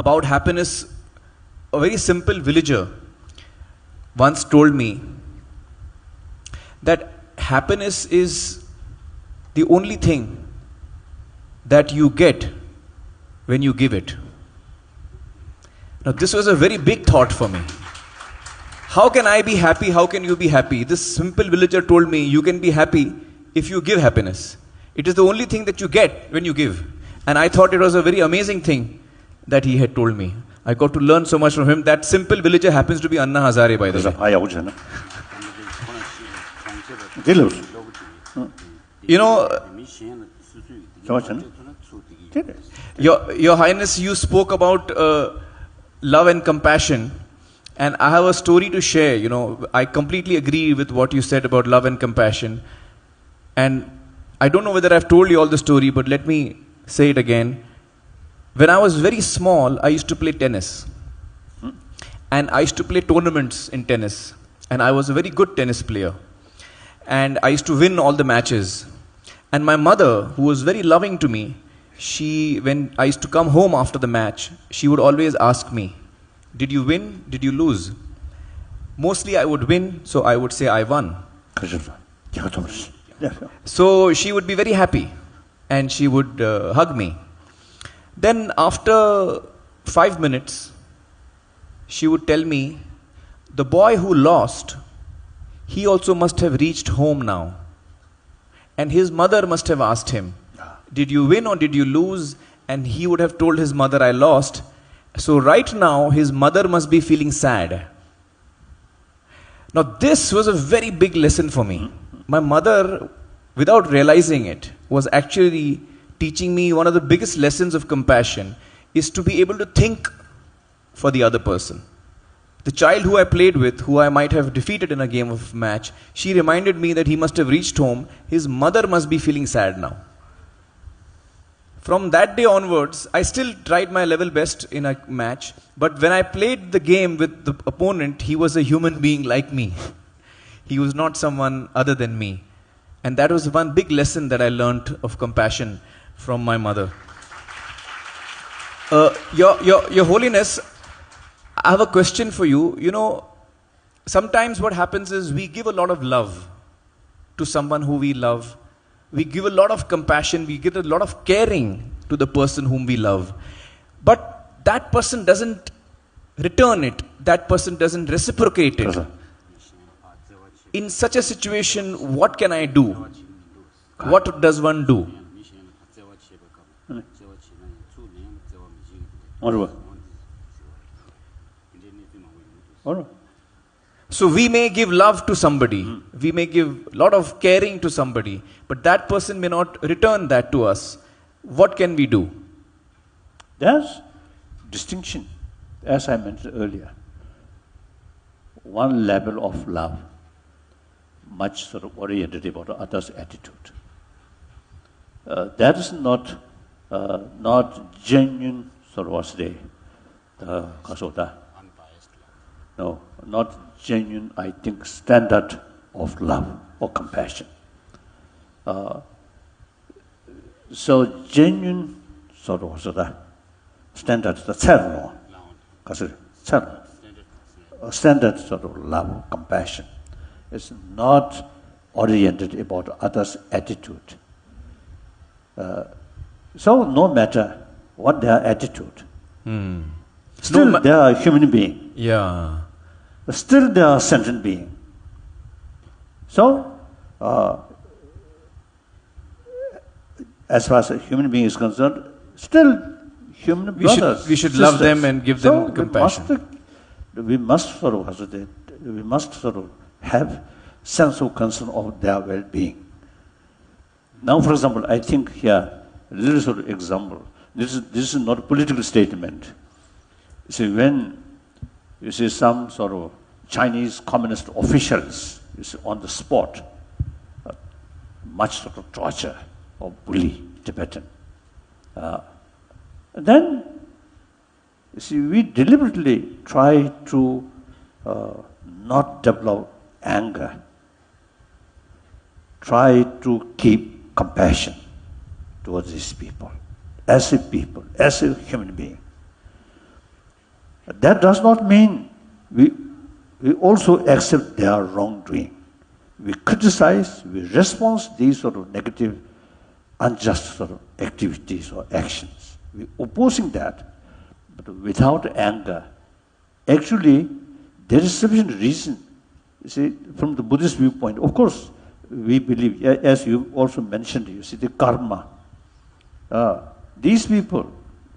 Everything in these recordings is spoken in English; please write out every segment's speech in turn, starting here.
about happiness, a very simple villager once told me that happiness is the only thing that you get when you give it. Now, this was a very big thought for me. How can I be happy? How can you be happy? This simple villager told me you can be happy if you give happiness. It is the only thing that you get when you give. And I thought it was a very amazing thing that he had told me. I got to learn so much from him. That simple villager happens to be Anna Hazare, by the way. You know, Your Highness, you spoke about love and compassion. And I have a story to share. You know, I completely agree with what you said about love and compassion. And I don't know whether I've told you all the story, but let me say it again. When I was very small, I used to play tennis. And I used to play tournaments in tennis. And I was a very good tennis player. And I used to win all the matches. And my mother, who was very loving to me, when I used to come home after the match, she would always ask me, did you win? Did you lose? Mostly I would win, so I would say I won. So she would be very happy and she would hug me. Then after 5 minutes, she would tell me, the boy who lost, he also must have reached home now. And his mother must have asked him, did you win or did you lose? And he would have told his mother, I lost. So right now, his mother must be feeling sad. Now this was a very big lesson for me. My mother, without realizing it, was actually teaching me one of the biggest lessons of compassion is to be able to think for the other person. The child who I played with, who I might have defeated in a game of match, she reminded me that he must have reached home. His mother must be feeling sad now. From that day onwards, I still tried my level best in a match. But when I played the game with the opponent, he was a human being like me. He was not someone other than me. And that was one big lesson that I learned of compassion from my mother. Your Holiness, I have a question for you. You know, sometimes what happens is we give a lot of love to someone who we love. We give a lot of compassion. We give a lot of caring to the person whom we love. But that person doesn't return it. That person doesn't reciprocate it. In such a situation, what can I do? What does one do? So we may give love to somebody, we may give a lot of caring to somebody, but that person may not return that to us. What can we do? There's distinction, as I mentioned earlier. One level of love, much sort of oriented about others' attitude. That is not genuine sort of what's the kasota. No, not genuine, I think, standard of love or compassion. So genuine sort of standard, the standard sort of love, compassion is not oriented about others' attitude. So no matter what their attitude, still they are a human being. Yeah. Still they are a sentient being. So, as far as a human being is concerned, still human brothers. We should love them and give them compassion. We must sort of have sense of concern of their well-being. Now, for example, I think here, a little sort of example. This is not a political statement. You see, when you see some sort of Chinese communist officials on the spot, much sort of torture or bully Tibetan. Then, you see, we deliberately try to not develop anger, try to keep compassion towards these people, as a human being. That does not mean we also accept their wrongdoing. We criticize, we respond to these sort of negative, unjust sort of activities or actions. We're opposing that, but without anger. Actually, there is sufficient reason. You see, from the Buddhist viewpoint, of course, we believe, as you also mentioned, you see, the karma. These people,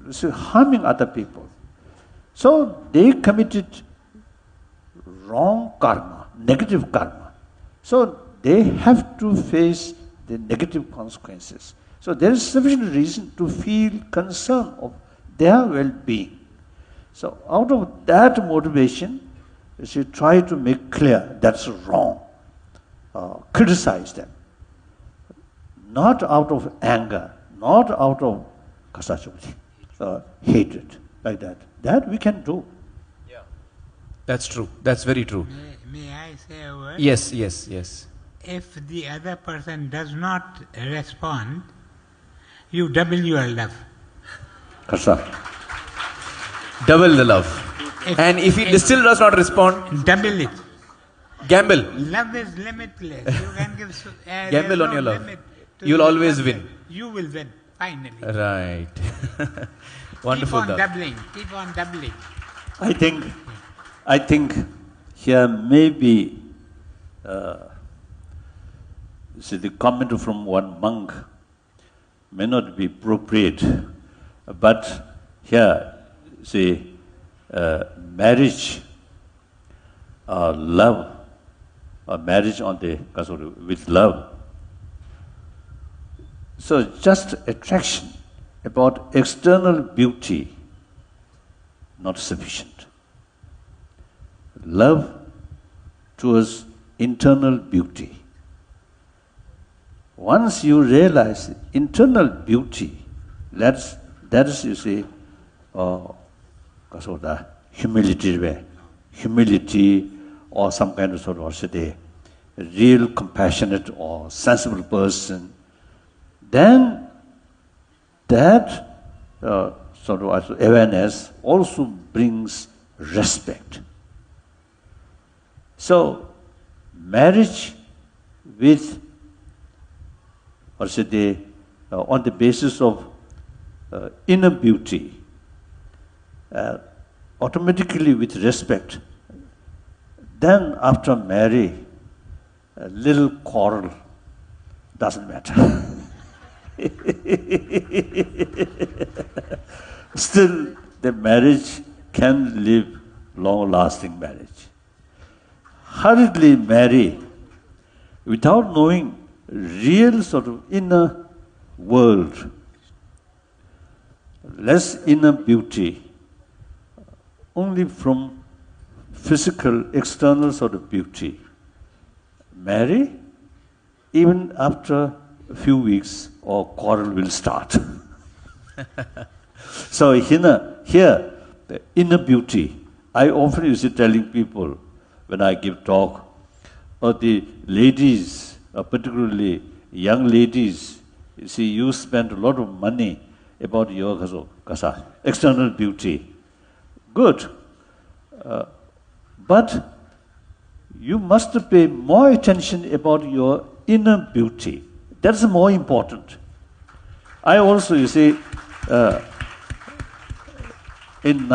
you see, harming other people. So they committed wrong karma, negative karma. So they have to face the negative consequences. So there is sufficient reason to feel concern of their well-being. So out of that motivation, you should try to make clear that's wrong. Criticize them. Not out of anger, not out of hatred, like that. That we can do. Yeah. That's true. That's very true. May I say a word? Yes, yes, yes. If the other person does not respond, you double your love. Double the love. And if he still does not respond, double it. gamble. Love is limitless. You can give Gamble on your love. You'll always win. You will win, finally. Right. Wonderful. Keep on doubling. Keep on doubling. I think here maybe see, the comment from one monk may not be appropriate, but here, see, marriage, love, marriage on the with love. So just attraction about external beauty, not sufficient. Love towards internal beauty. Once you realize internal beauty, that is, you see, humility or some kind of sort of a real compassionate or sensible person, then that sort of awareness also brings respect. So, marriage with, or say, on the basis of inner beauty, automatically with respect, then after marriage, a little quarrel doesn't matter. Still, the marriage can live long-lasting marriage. Hurriedly marry without knowing real sort of inner world, less inner beauty, only from physical, external sort of beauty. Marry, even after a few weeks, or quarrel will start. So here, the inner beauty, I often used to telling people when I give talk, or the ladies, particularly young ladies, you see, you spend a lot of money about your external beauty. Good. But you must pay more attention about your inner beauty. That's more important. I also, you see, in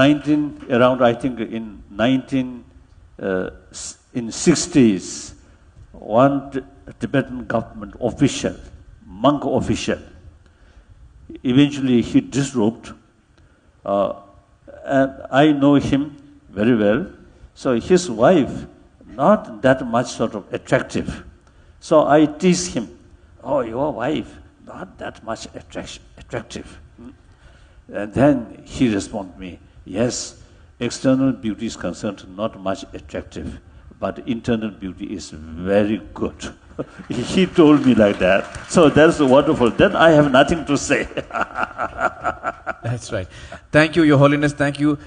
60s, one Tibetan government official, monk official, eventually he disrobed, and I know him very well. So his wife, not that much sort of attractive. So I tease him, "Oh, your wife, not that much attractive." And then he responded me, "Yes, external beauty is concerned, not much attractive, but internal beauty is very good." He told me like that. So that's wonderful. Then I have nothing to say. That's right. Thank you, Your Holiness. Thank you.